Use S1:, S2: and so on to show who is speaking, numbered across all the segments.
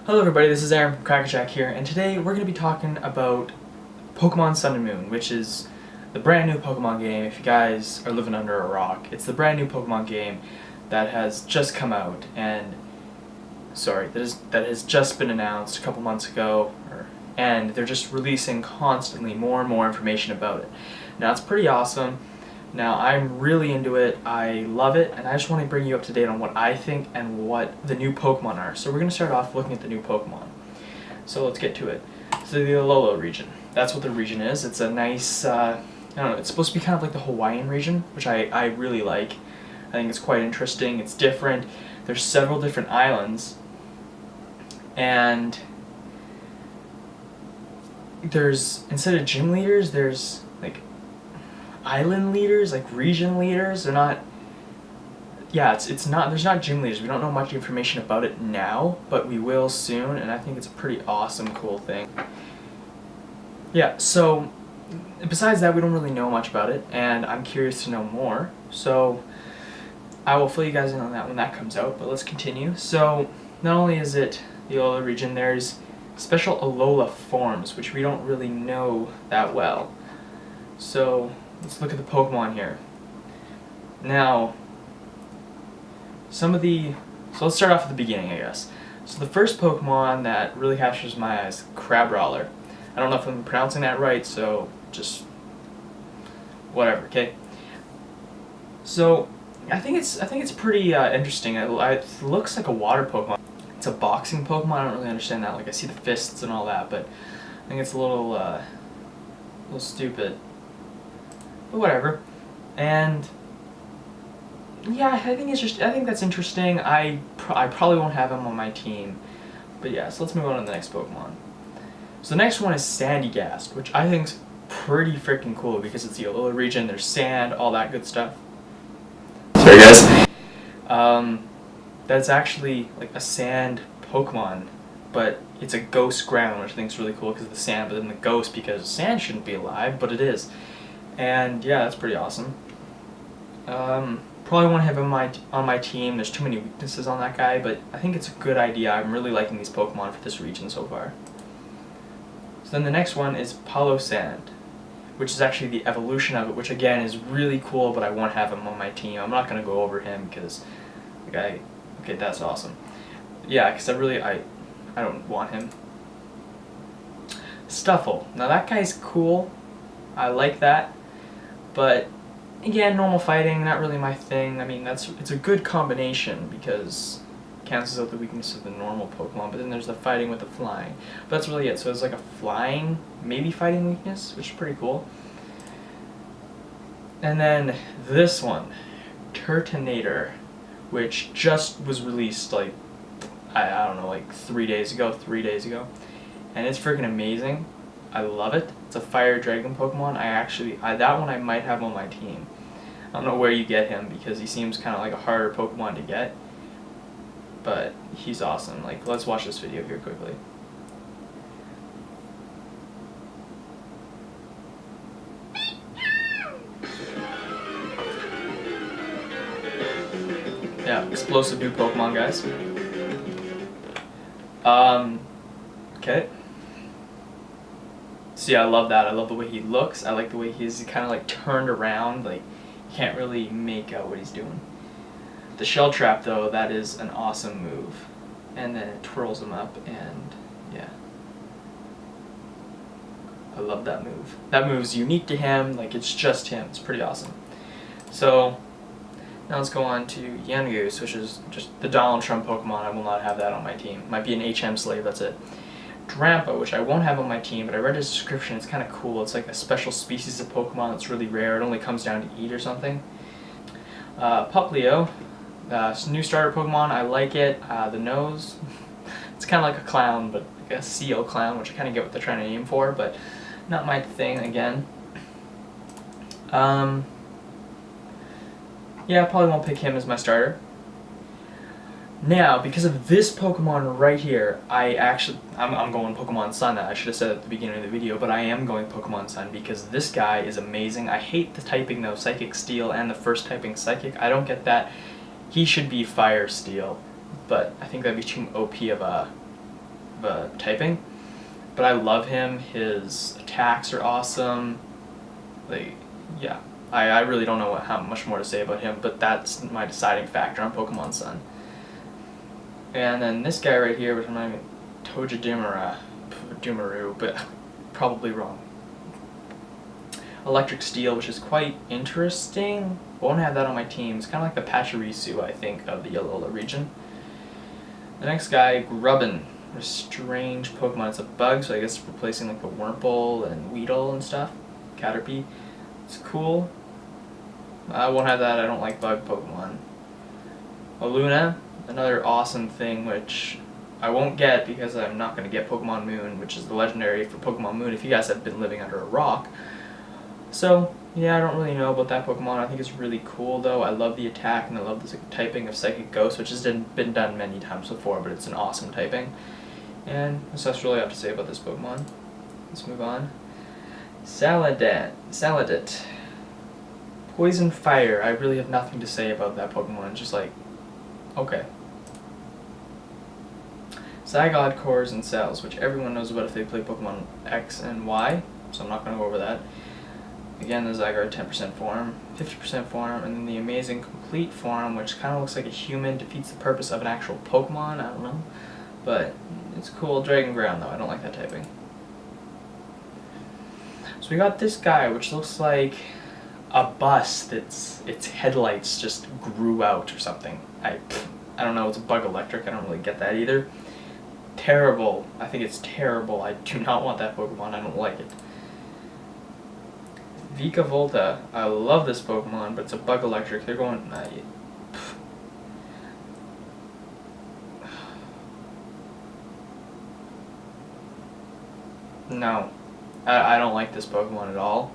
S1: Hello everybody, this is Aaron from Crackerjack here, and today we're going to be talking about Pokemon Sun and Moon, which is the brand new Pokemon game. If you guys are living under a rock, it's the brand new Pokemon game that has just come out, and that has just been announced a couple months ago, and they're just releasing constantly more and more information about it. Now it's pretty awesome. Now I'm really into it, I love it, and I just want to bring you up to date on what I think and what the new Pokemon are. So we're going to start off looking at the new Pokemon. So let's get to it. So the Alola region, that's what the region is. It's a nice, I don't know, it's supposed to be kind of like the Hawaiian region, which I really like. I think it's quite interesting, it's different. There's several different islands, and there's, instead of gym leaders, there's like island leaders, like region leaders. They're not, yeah, it's not, there's not gym leaders. We don't know much information about it now, but we will soon, and I think it's a pretty awesome, cool thing. Yeah, so besides that, we don't really know much about it, and I'm curious to know more, so I will fill you guys in on that when that comes out, but let's continue. So not only is it the Alola region, there's special Alola forms, which we don't really know that well. So let's look at the Pokemon here. Now, so let's start off at the beginning, I guess. So the first Pokemon that really captures my eyes, Crabrawler. I don't know if I'm pronouncing that right, so just whatever, okay? So I think it's pretty interesting. It looks like a water Pokemon. It's a boxing Pokemon. I don't really understand that. Like, I see the fists and all that, but I think it's a little stupid. But whatever. And yeah, I think that's interesting. I probably won't have him on my team. But yeah, so let's move on to the next Pokemon. So the next one is Sandygast, which I think's pretty freaking cool because it's the Alola region, there's sand, all that good stuff. Sorry guys. That's actually like a sand Pokemon, but it's a ghost ground, which I think is really cool because of the sand, but then the ghost because sand shouldn't be alive, but it is. And yeah, that's pretty awesome. Probably won't have him on my team. There's too many weaknesses on that guy, but I think it's a good idea. I'm really liking these Pokemon for this region so far. So then the next one is Palo-Sand, which is actually the evolution of it, which again is really cool, but I won't have him on my team. I'm not going to go over him because the guy, okay, that's awesome. Yeah, because I don't want him. Stuffle. Now that guy's cool. I like that. But again, normal fighting, not really my thing. I mean, it's a good combination because it cancels out the weakness of the normal Pokemon, but then there's the fighting with the flying. But that's really it. So it's like a flying, maybe fighting weakness, which is pretty cool. And then this one, Turtonator, which just was released like, I don't know, like 3 days ago. And it's freaking amazing. I love it. It's a fire dragon Pokemon. That one I might have on my team. I don't know where you get him because he seems kind of like a harder Pokemon to get, but he's awesome. Like, let's watch this video here quickly. Yeah, explosive new Pokemon, guys. Okay. So yeah, I love that. I love the way he looks. I like the way he's kind of like turned around. Like, you can't really make out what he's doing. The Shell Trap, though, that is an awesome move. And then it twirls him up, and yeah. I love that move. That move's unique to him. Like, it's just him. It's pretty awesome. So now let's go on to Yangoose, which is just the Donald Trump Pokemon. I will not have that on my team. Might be an HM slave, that's it. Drampa, which I won't have on my team, but I read his description. It's kind of cool. It's like a special species of Pokemon that's really rare. It only comes down to eat or something. Puplio, new starter Pokemon. I like it. The nose, it's kind of like a clown, but like a seal clown, which I kind of get what they're trying to aim for, but not my thing again. Yeah, I probably won't pick him as my starter. Now, because of this Pokemon right here, I'm going Pokemon Sun. I should have said at the beginning of the video, but I am going Pokemon Sun because this guy is amazing. I hate the typing though, Psychic Steel and the first typing Psychic. I don't get that. He should be Fire Steel, but I think that'd be too OP of a typing. But I love him. His attacks are awesome. Like, yeah. I really don't know how much more to say about him, but that's my deciding factor on Pokemon Sun. And then this guy right here, which I'm not even... Dumaru, but probably wrong. Electric Steel, which is quite interesting. Won't have that on my team. It's kind of like the Pachirisu, I think, of the Alola region. The next guy, Grubbin. A strange Pokemon. It's a bug, so I guess it's replacing like the Wurmple and Weedle and stuff. Caterpie. It's cool. I won't have that. I don't like bug Pokemon. Aluna, another awesome thing, which I won't get because I'm not going to get Pokemon Moon, which is the legendary for Pokemon Moon if you guys have been living under a rock. So, yeah, I don't really know about that Pokemon. I think it's really cool, though. I love the attack, and I love the typing of Psychic Ghost, which has been done many times before, but it's an awesome typing. And that's really all I have to say about this Pokemon. Let's move on. Saladit. Poison Fire. I really have nothing to say about that Pokemon. It's just like, okay. Zygote Cores and Cells, which everyone knows about if they play Pokemon X and Y, so I'm not going to go over that. Again, the Zygarde 10% form, 50% form, and then the amazing complete form, which kind of looks like a human, defeats the purpose of an actual Pokemon, I don't know. But it's cool. Dragon Ground, though, I don't like that typing. So we got this guy, which looks like a bus that's its headlights just grew out or something. I don't know, it's a bug electric, I don't really get that either. Terrible. I think it's terrible. I do not want that Pokemon, I don't like it. Vikavolt. I love this Pokemon, but it's a bug electric. They're going... No. I don't like this Pokemon at all.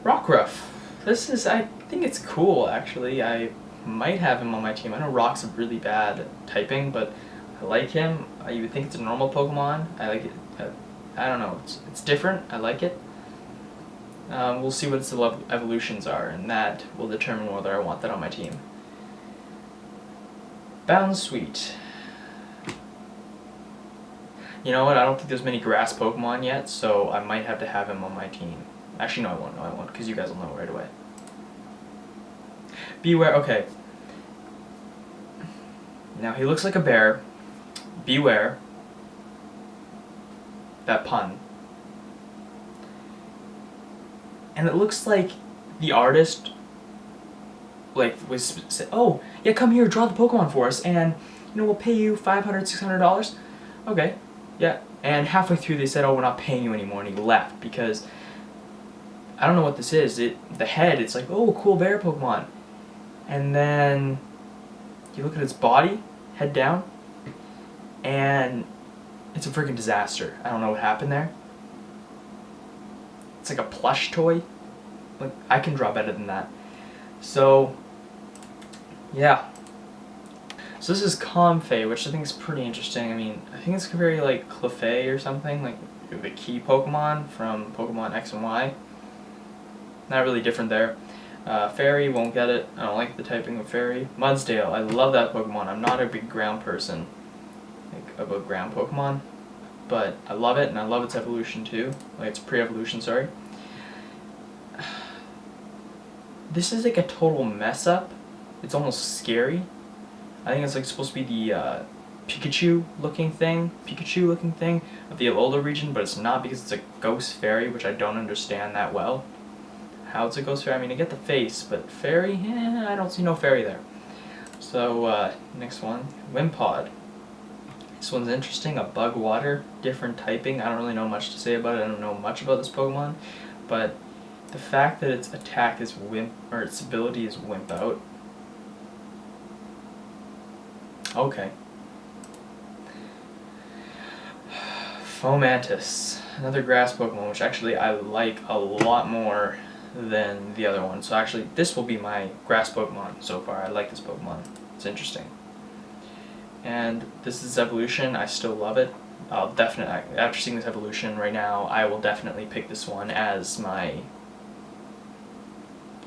S1: Rockruff. This is... I think it's cool, actually. I might have him on my team. I know Rock's a really bad typing, but I like him. You would think it's a normal Pokemon. I like it. I don't know. It's different. I like it. We'll see what its evolutions are, and that will determine whether I want that on my team. Bounsweet. You know what? I don't think there's many grass Pokemon yet, so I might have to have him on my team. Actually, no, I won't. No, I won't, because you guys will know right away. Beware. Okay. Now, he looks like a bear. Beware. That pun. And it looks like the artist, like, said, oh, yeah, come here, draw the Pokemon for us, and, you know, we'll pay you $500, $600. Okay, yeah. And halfway through they said, oh, we're not paying you anymore, and he left, because, I don't know what this is. The head, it's like, oh, cool bear Pokemon. And then, you look at its body, head down, and it's a freaking disaster. I don't know what happened there. It's like a plush toy. Like, I can draw better than that. So, yeah. So this is Comfey, which I think is pretty interesting. I mean, I think it's very like Clefairy or something, like the key Pokemon from Pokemon X and Y. Not really different there. Fairy, won't get it. I don't like the typing of Fairy. Mudsdale, I love that Pokemon. I'm not a big ground person, like about ground Pokemon. But I love it, and I love its evolution too. Like, its pre-evolution, sorry. This is like a total mess up. It's almost scary. I think it's like supposed to be the Pikachu looking thing of the Alola region, but it's not because it's a ghost fairy, which I don't understand that well. How it's a ghost fairy? I mean, I get the face, but fairy? I don't see no fairy there. So, next one. Wimpod. This one's interesting, a bug water, different typing. I don't really know much to say about it. I don't know much about this Pokemon, but the fact that its attack is its ability is Wimp Out. Okay. Fomantis, another grass Pokemon, which actually I like a lot more than the other one. So actually, this will be my grass Pokemon so far. I like this Pokemon. It's interesting. And this is evolution. I still love it. I'll definitely, after seeing this evolution right now, I will definitely pick this one as my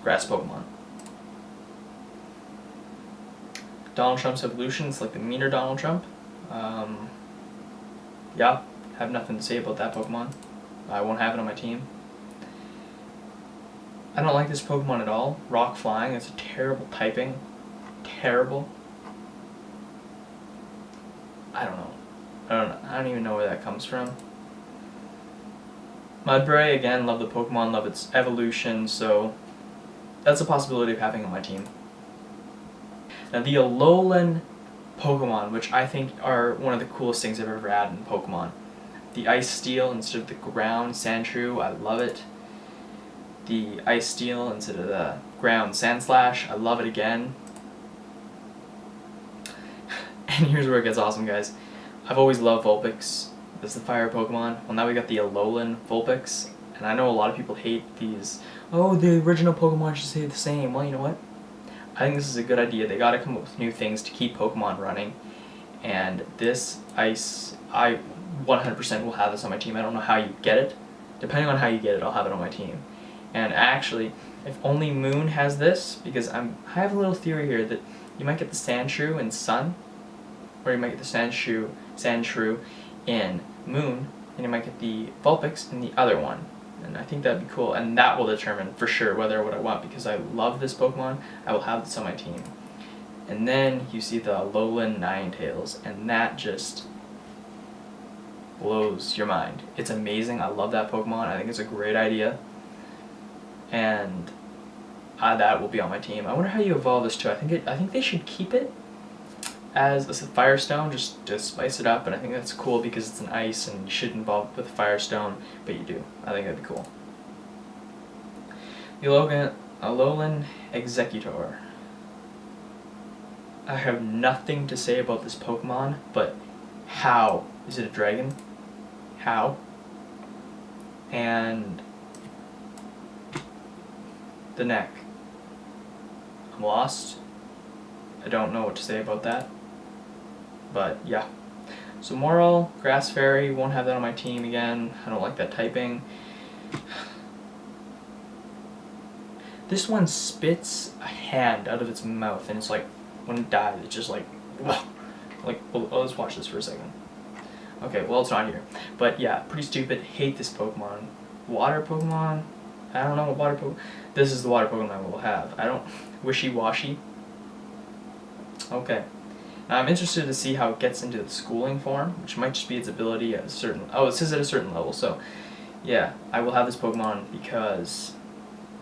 S1: grass Pokemon. Donald Trump's evolution is like the meaner Donald Trump. yeah, have nothing to say about that Pokemon. I won't have it on my team. I don't like this Pokemon at all. Rock Flying, it's a terrible typing. Terrible. I don't know. I don't even know where that comes from. Mudbray, again, love the Pokemon, love its evolution, so that's a possibility of having on my team. Now the Alolan Pokemon, which I think are one of the coolest things I've ever had in Pokemon. The Ice Steel instead of the ground Sandshrew, I love it. The Ice Steel instead of the ground Sandslash, I love it again. And here's where it gets awesome, guys. I've always loved Vulpix as the fire Pokemon. Well, now we got the Alolan Vulpix, and I know a lot of people hate these. Oh, the original Pokemon should stay the same. Well, you know what? I think this is a good idea. They gotta come up with new things to keep Pokemon running. And this Ice, I 100% will have this on my team. I don't know how you get it. Depending on how you get it, I'll have it on my team. And actually, if only Moon has this, because I have a little theory here that you might get the Sandshrew in Sun, or you might get the Sandshrew in Moon, and you might get the Vulpix in the other one. And I think that'd be cool, and that will determine for sure whether what I want, because I love this Pokemon. I will have this on my team. And then you see the Alolan Ninetales, and that just blows your mind. It's amazing. I love that Pokemon. I think it's a great idea. And that will be on my team. I wonder how you evolve this too. I think they should keep it as a Firestone, just to spice it up, and I think that's cool because it's an ice and you shouldn't evolve with Firestone, but you do. I think that'd be cool. The Alolan Executor. I have nothing to say about this Pokemon, but how? Is it a dragon? How? And the neck. I'm lost. I don't know what to say about that. But yeah. So Moral, Grass Fairy, won't have that on my team again. I don't like that typing. This one spits a hand out of its mouth, and it's like, when it dies, it's just like, ugh. Like, well, let's watch this for a second. Okay, well, it's not here. But yeah, pretty stupid. Hate this Pokemon. Water Pokemon? I don't know what water Pokemon. This is the water Pokemon I will have. I don't. Wishy-washy. Okay. Now I'm interested to see how it gets into the schooling form, which might just be its ability at a certain. Oh, it says at a certain level. So, yeah, I will have this Pokemon because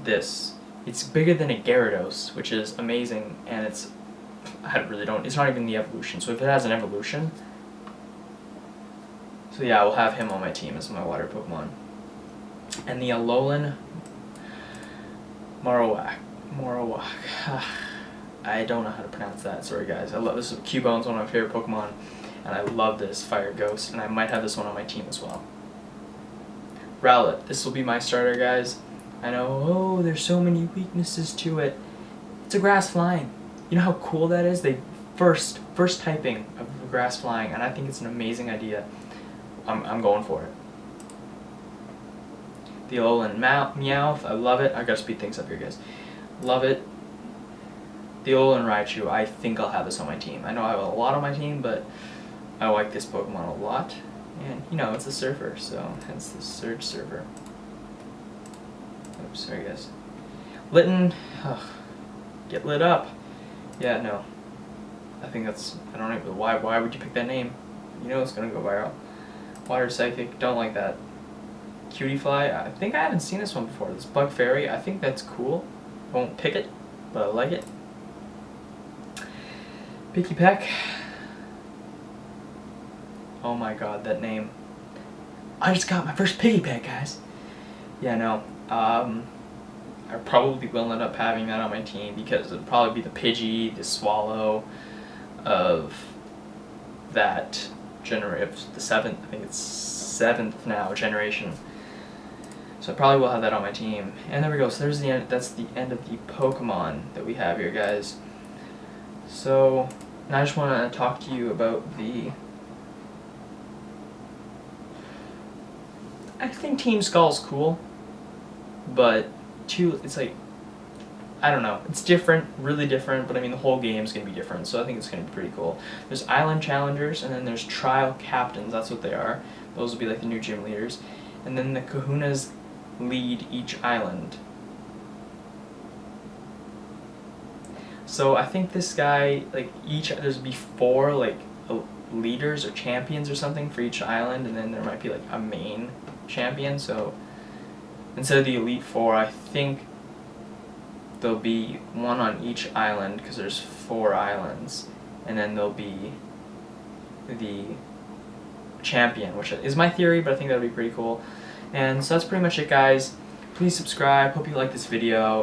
S1: this. It's bigger than a Gyarados, which is amazing, and it's. I really don't. It's not even the evolution. So if it has an evolution. So yeah, I will have him on my team as my water Pokemon. And the Alolan Marowak. I don't know how to pronounce that. Sorry guys. I love this. Cubone's one of my favorite Pokemon, and I love this Fire Ghost, and I might have this one on my team as well. Rowlet. This will be my starter, guys. I know. Oh, there's so many weaknesses to it. It's a Grass Flying. You know how cool that is? They first typing of Grass Flying, and I think it's an amazing idea. I'm going for it. The Alolan Meowth, I love it. I gotta speed things up here, guys. Love it. The Alolan Raichu, I think I'll have this on my team. I know I have a lot on my team, but I like this Pokemon a lot. And, you know, it's a surfer, so hence the Surge Surfer. Oops, sorry guys. Litten, get lit up. Yeah, no. I think that's, I don't know, why would you pick that name? You know it's gonna go viral. Water Psychic, don't like that. Cutie Fly, I think I haven't seen this one before. This Bug Fairy, I think that's cool. I won't pick it, but I like it. Picky Peck. Oh my god, that name. I just got my first Piggy Peck, guys. Yeah, no. I probably will end up having that on my team because it'll probably be the Pidgey, the Swallow of that the seventh, I think it's 7th now generation. So I probably will have that on my team. And there we go. So there's the end. That's the end of the Pokemon that we have here, guys. So now I just want to talk to you about the. I think Team Skull's cool, but it's like I don't know. It's different, really different, but I mean the whole game's going to be different, so I think it's going to be pretty cool. There's Island Challengers, and then there's Trial Captains, that's what they are. Those will be like the new gym leaders. And then the Kahunas lead each island. So I think this guy, like there's be 4 like leaders or champions or something for each island, and then there might be like a main champion. So instead of the Elite 4, I think there'll be 1 on each island because there's 4 islands, and then there'll be the champion, which is my theory, but I think that'll be pretty cool. And so that's pretty much it, guys. Please subscribe. Hope you like this video.